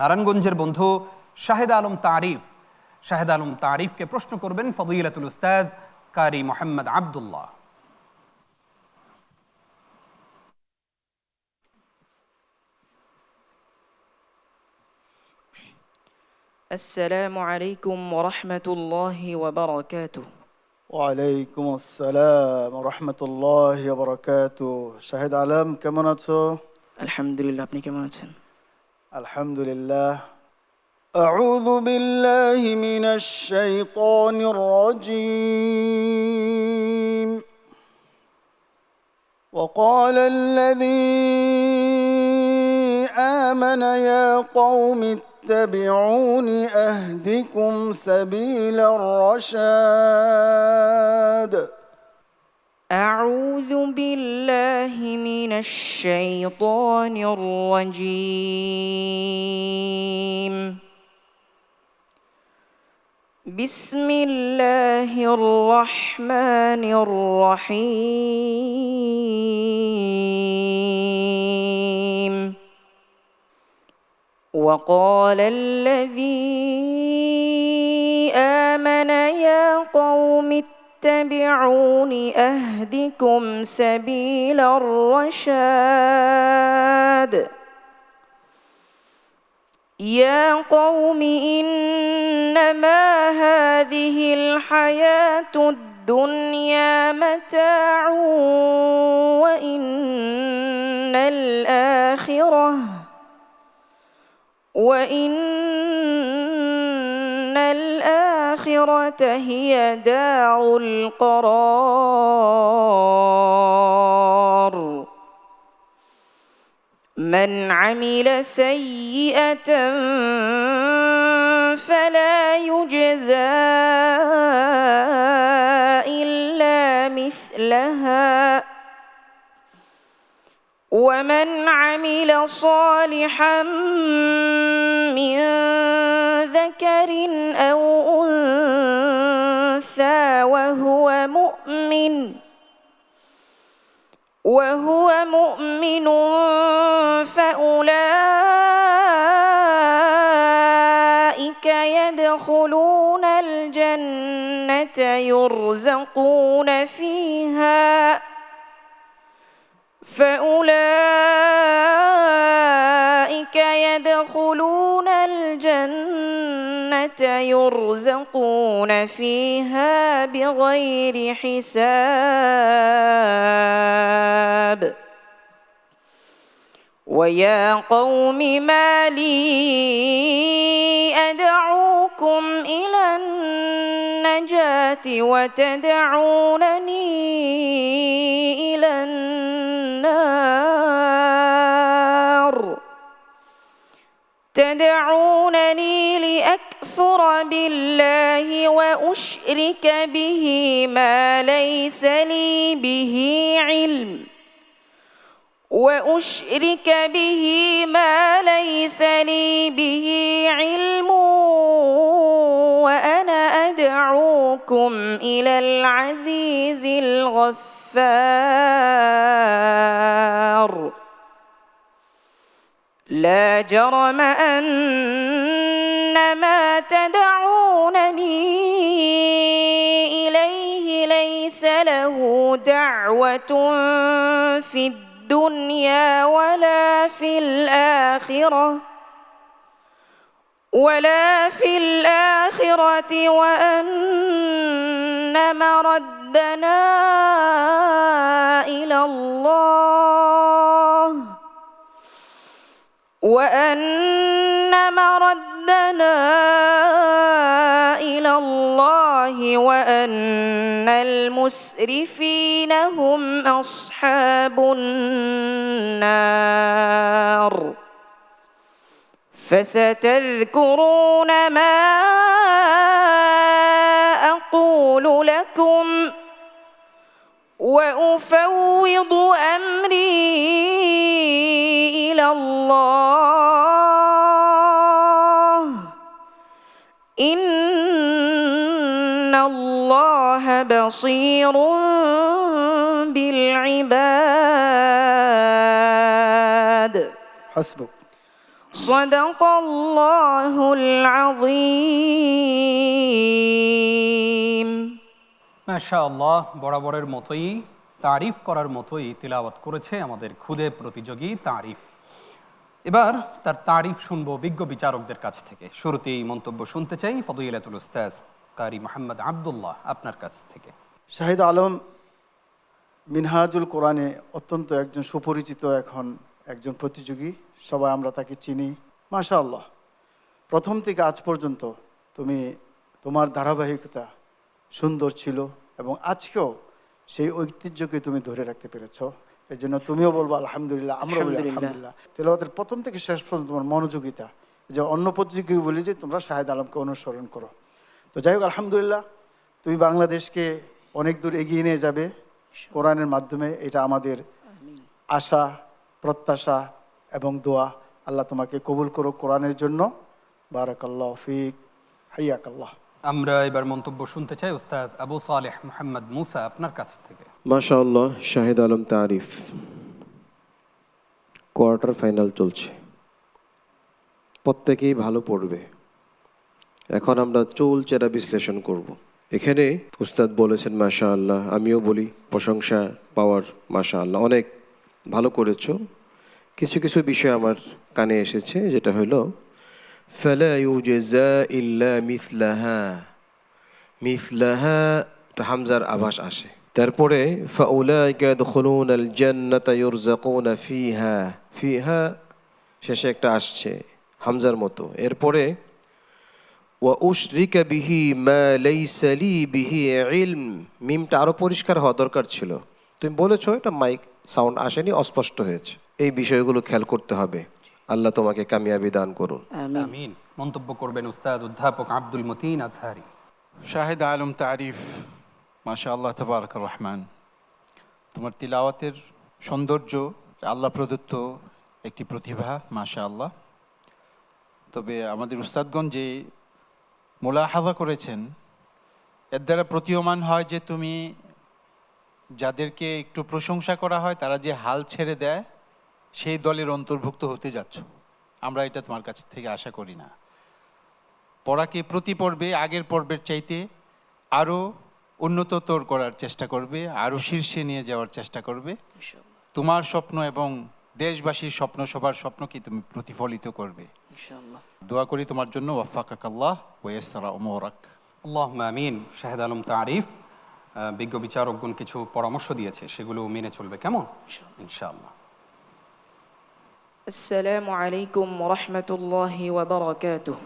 নারায়ণগঞ্জের বন্ধু শাহেদ আলম তারিফকে প্রশ্ন করবেন ফদিলাতুল উস্তাজ কারি মোহাম্মদ আব্দুল্লাহ। আসসালামু আলাইকুম ওয়া রাহমাতুল্লাহি ওয়া বারাকাতুহু। ওয়ালাইকুম আসসালাম ওয়া রাহমাতুল্লাহি ওয়া বারাকাতুহু। শাহেদ আলম, কেমন আছো? আলহামদুলিল্লাহ, আপনি কেমন আছেন? আলহামদুলিল্লাহ। আউযু বিল্লাহি মিনাশ শাইতানির রাজীম। وقال الذي آمن يا قوم اتبعون أهدكم سبيل الرشاد. أعوذ بالله من الشيطان الرجيم. بسم الله الرحمن الرحيم. وقال الذي آمن يا قوم اتبعون أهدكم سبيل الرشاد. يا قوم إنما هذه الحياة الدنيا متاع وإن الآخرة هي دار القرار. من عمل سيئة فلا يجزى إلا مثلها ومن عمل صالحا من ذكر أو أنثى وهو مؤمن فأولئك يدخلون الجنة يرزقون فيها بغير حساب. ويا قوم ما لي أدعوكم إلى النجاة وتدعونني إلى النار. تدعونني لأكفر بالله وأشرك به ما ليس لي به علم وأنا أدعوكم إلى العزيز الغفار. لا جرم أن ما تدعونني إليه ليس له دعوة في الدنيا ولا في الآخرة وأن مردنا إلى الله وأن المسرفين هم أصحاب النار. فستذكرون ما أقول لكم وأفوض أمري إلى الله إن الله بصير بالعباد. حسبك. صدق الله العظيم মাশাআল্লাহ, বরাবরের মতোই তারিফ করার মতোই তিলাওয়াত করেছে আমাদের খুদে প্রতিযোগী তারিফ। এবার তার তারিফ শুনবো বিজ্ঞ বিচারকদের কাছ থেকে। শুরুতেই মন্তব্য শুনতে চাই ফদিলাতুল উস্তাজ কারি মোহাম্মদ আব্দুল্লাহ আপনার কাছ থেকে। শাহিদ আলম মিনহাজুল কোরআনে অত্যন্ত একজন সুপরিচিত এখন একজন প্রতিযোগী, সবাই আমরা তাকে চিনি। মাশাআল্লাহ, প্রথম থেকে আজ পর্যন্ত তোমার ধারাবাহিকতা সুন্দর ছিল এবং আজকেও সেই ঐতিহ্যকে তুমি ধরে রাখতে পেরেছো। এই জন্য তুমিও বলবো আলহামদুলিল্লাহ, আমরা বলি আলহামদুলিল্লাহ। তেলাওয়াতের প্রথম থেকে শেষ পর্যন্ত তোমার মনোযোগিতা, যে অন্য প্রতিযোগী বলি যে তোমরা শাহেদ আলমকে অনুসরণ করো। তো যাই হোক, আলহামদুলিল্লাহ, তুমি বাংলাদেশকে অনেক দূর এগিয়ে নিয়ে যাবে কোরআনের মাধ্যমে, এটা আমাদের আশা, প্রত্যাশা এবং দোয়া। আল্লাহ তোমাকে কবুল করো কোরআনের জন্য। বারাকাল্লাহ ফিক, হাইয়াকাল্লাহ। আমরা এবার মন্তব্য শুনতে চাই উস্তাজ আবু সালেহ মোহাম্মদ মুসা আপনার কাছ থেকে। মাশাআল্লাহ, শাহিদ আলম তারিফ কোয়ার্টার ফাইনাল চলছে, প্রত্যেকেই ভালো পড়বে। এখন আমরা চুল চেরা বিশ্লেষণ করব। এখানে উস্তাদ বলেছেন মাশাআল্লাহ, আমিও বলি প্রশংসা পাওয়ার, মাশাআল্লাহ অনেক ভালো করেছো। কিছু কিছু বিষয় আমার কানে এসেছে, যেটা হলো ফালা ইউজাজা ইল্লা মিসলাহা, মিসলাহা হামজার আভাস আসে। তারপরে ফাউলাইকা ইয়াদখুলুনাল জান্নাতা ইউরযাকুনা ফিহা, ফিহা শেষে একটা আসছে হামজার মতো। এরপরে ওয়া উশরিকা বিহি মা লাইসা লি বিহি ইলম, মিমটা আরো পরিষ্কার হওয়া দরকার ছিল। তুমি বলেছো এটা মাইক সাউন্ড আসেনি, অস্পষ্ট হয়েছে। এই বিষয়গুলো খেয়াল করতে হবে। আল্লাহ তোমাকে কামিয়াবি দান করুন, আমিন। মন্তব্য করবেন উস্তাজ অধ্যাপক আব্দুল মতিন আজহারি। শাহিদ আলম তারিফ, মাশাআল্লাহ তাবারাক রহমান। তোমার তিলাওয়াতের সৌন্দর্য আল্লাহ প্রদত্ত একটি প্রতিভা, মাশাআল্লাহ। তবে আমাদের উস্তাদগণ যে মুলাহাযা করেছেন, এর দ্বারা প্রতীয়মান হয় যে তুমি যাদেরকে একটু প্রশংসা করা হয় তারা যে হাল ছেড়ে দেয়, সেই দলের অন্তর্ভুক্ত হতে যাচ্ছ। আমরা এটা তোমার কাছ থেকে আশা করি না। পড়াকে প্রতি পর্বে আগের পর্বের চাইতে আরও উন্নততর করার চেষ্টা করবে, আরও শীর্ষে নিয়ে যাওয়ার চেষ্টা করবে। তোমার স্বপ্ন এবং দেশবাসীর স্বপ্ন, সবার স্বপ্নকে তুমি প্রতিফলিত করবে। দোয়া করি তোমার জন্য। ওয়াফাকাকাল্লাহ ওয়া ইয়াসসারা উমুরাক। আল্লাহুম্মা আমিন। শাহেদ আলম তারিফ বিজ্ঞ বিচারকগণ কিছু পরামর্শ দিয়েছে, সেগুলো মেনে চলবে, কেমন? ইনশাআল্লাহ। আসসালামু আলাইকুম ওয়া রাহমাতুল্লাহি ওয়া বারাকাতুহু।